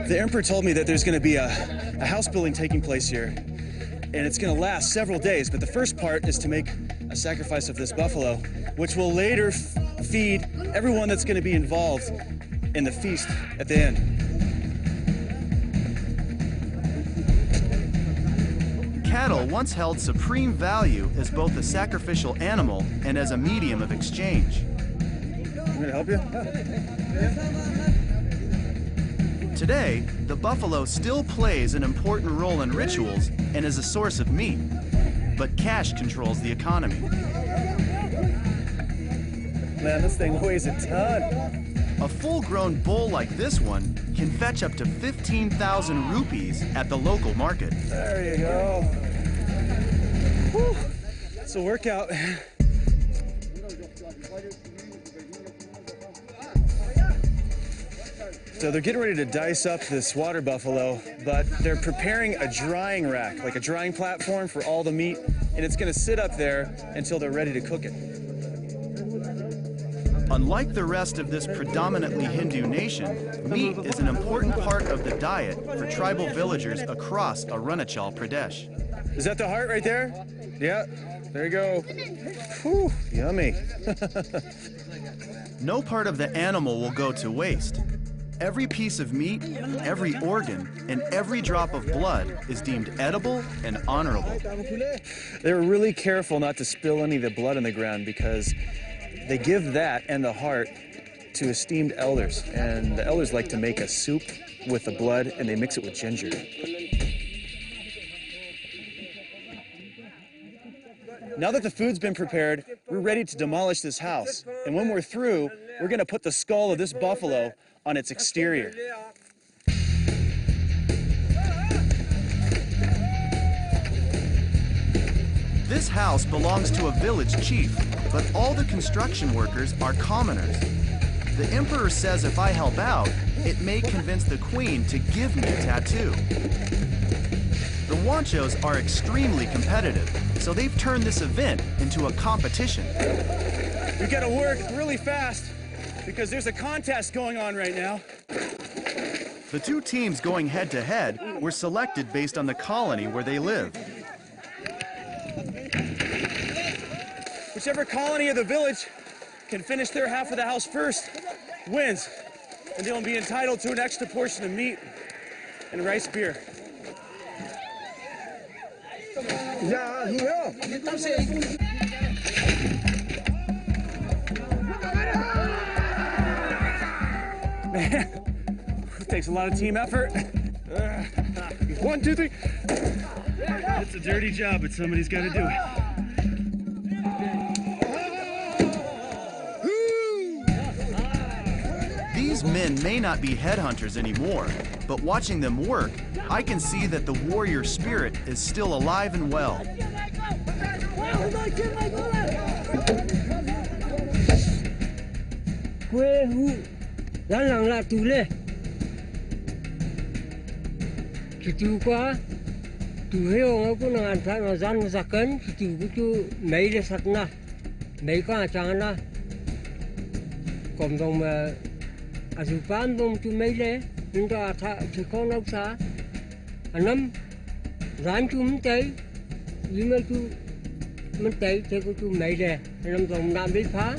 The emperor told me that there's going to be a house building taking place here, and it's going to last several days, but the first part is to make a sacrifice of this buffalo, which will later feed everyone that's going to be involved in the feast at the end. Cattle once held supreme value as both a sacrificial animal and as a medium of exchange. I'm going to help you? Today, the buffalo still plays an important role in rituals and is a source of meat, but cash controls the economy. Man, this thing weighs a ton. A full-grown bull like this one can fetch up to 15,000 rupees at the local market. There you go. Whew. It's a workout. So they're getting ready to dice up this water buffalo, but they're preparing a drying rack, like a drying platform for all the meat, and it's going to sit up there until they're ready to cook it. Unlike the rest of this predominantly Hindu nation, meat is an important part of the diet for tribal villagers across Arunachal Pradesh. Is that the heart right there? Yeah, there you go. Whew, yummy. No part of the animal will go to waste. Every piece of meat, every organ, and every drop of blood is deemed edible and honorable. They were really careful not to spill any of the blood on the ground because they give that and the heart to esteemed elders. And the elders like to make a soup with the blood, and they mix it with ginger. Now that the food's been prepared, we're ready to demolish this house. And when we're through, we're going to put the skull of this buffalo on its exterior. This house belongs to a village chief, but all the construction workers are commoners. The emperor says if I help out, it may convince the queen to give me a tattoo. The wanchos are extremely competitive, so they've turned this event into a competition. We've got to work really fast because there's a contest going on right now. The two teams going head-to-head were selected based on the colony where they live. Whichever colony of the village can finish their half of the house first wins, and they'll be entitled to an extra portion of meat and rice beer. Man, it takes a lot of team effort. 1, 2, 3. It's a dirty job, but somebody's got to do it. These men may not be headhunters anymore, but watching them work, I can see that the warrior spirit is still alive and well. Azupan dom tu meile, into ata chikon sa, anam, ran tu mtei, email tu mtei, take tu meile, anam dom na bilpa.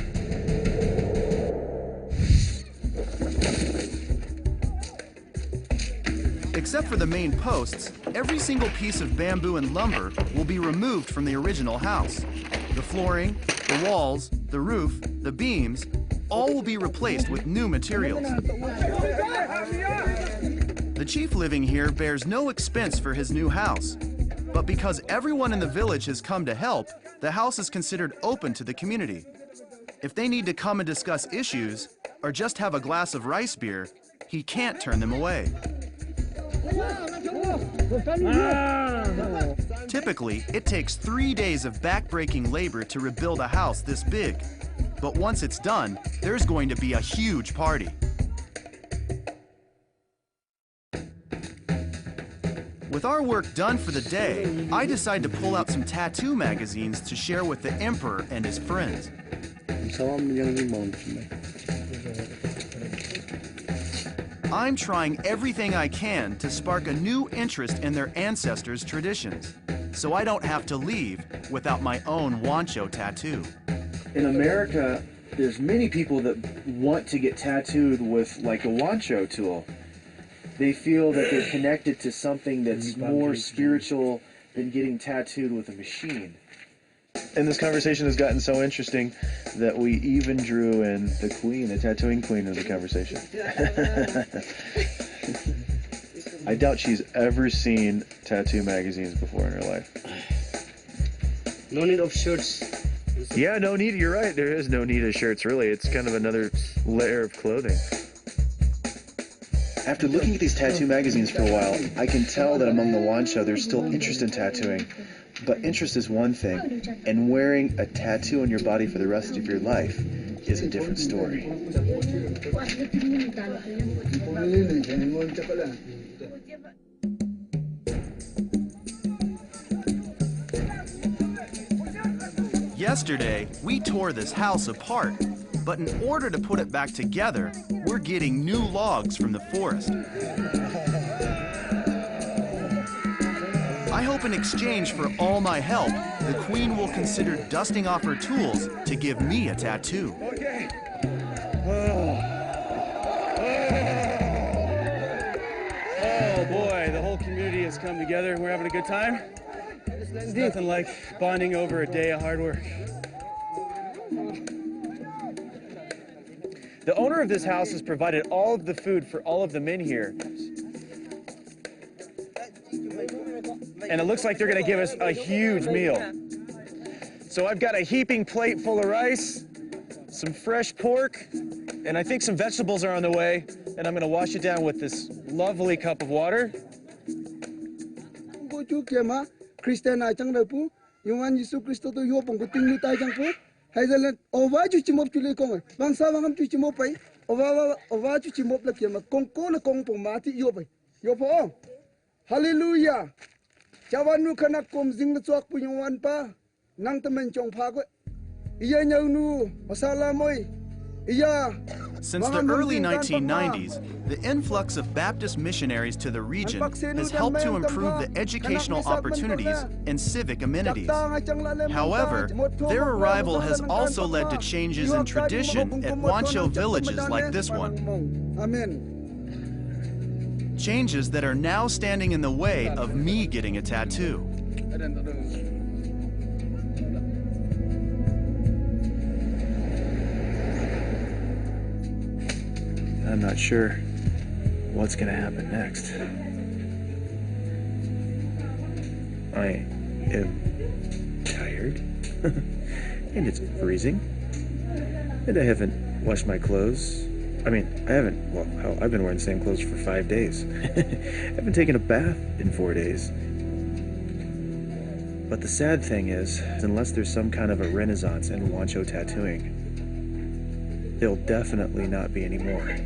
Except for the main posts, every single piece of bamboo and lumber will be removed from the original house. The flooring, the walls, the roof, the beams, all will be replaced with new materials. The chief living here bears no expense for his new house, but because everyone in the village has come to help, the house is considered open to the community. If they need to come and discuss issues, or just have a glass of rice beer, he can't turn them away. Typically, it takes 3 days of back-breaking labor to rebuild a house this big. But once it's done, there's going to be a huge party. With our work done for the day, I decide to pull out some tattoo magazines to share with the emperor and his friends. I'm trying everything I can to spark a new interest in their ancestors' traditions, so I don't have to leave without my own wancho tattoo. In America, there's many people that want to get tattooed with like a wancho tool. They feel that they're connected to something that's more spiritual than getting tattooed with a machine. And this conversation has gotten so interesting that we even drew in the queen, the tattooing queen of the conversation. I doubt she's ever seen tattoo magazines before in her life. No need of shirts. Yeah, no need, you're right. There is no need of shirts, really. It's kind of another layer of clothing. After looking at these tattoo magazines for a while, I can tell that among the wancho there's still interest in tattooing. But interest is one thing, and wearing a tattoo on your body for the rest of your life is a different story. Yesterday, we tore this house apart, but in order to put it back together, we're getting new logs from the forest. I hope in exchange for all my help, the queen will consider dusting off her tools to give me a tattoo. Okay. Oh boy, the whole community has come together. We're having a good time. There's nothing like bonding over a day of hard work. The owner of this house has provided all of the food for all of the men here. And it looks like they're gonna give us a huge meal. So I've got a heaping plate full of rice, some fresh pork, and I think some vegetables are on the way, and I'm gonna wash it down with this lovely cup of water. Christian ai chang da pu yuan Yesu Christo to yo pong ting ni tai chang pu hai zalan ova chu chimop chu le kong bang sa bang chu chimop pai ova chu chimop la kiam kong ko na kong pong ma ti yo pai yo po hallelujah chawan nu khana kom jing na chok pu yuan pa nang tamen chong pha ko iya niaunu masala moi iya. Since the early 1990s, the influx of Baptist missionaries to the region has helped to improve the educational opportunities and civic amenities. However, their arrival has also led to changes in tradition at wancho villages like this one. Changes that are now standing in the way of me getting a tattoo. I'm not sure what's gonna happen next. I am tired, and it's freezing, and I haven't washed my clothes. I mean, I've been wearing the same clothes for 5 days. I haven't taken a bath in 4 days. But the sad thing is, unless there's some kind of a renaissance in wancho tattooing, there'll definitely not be any more.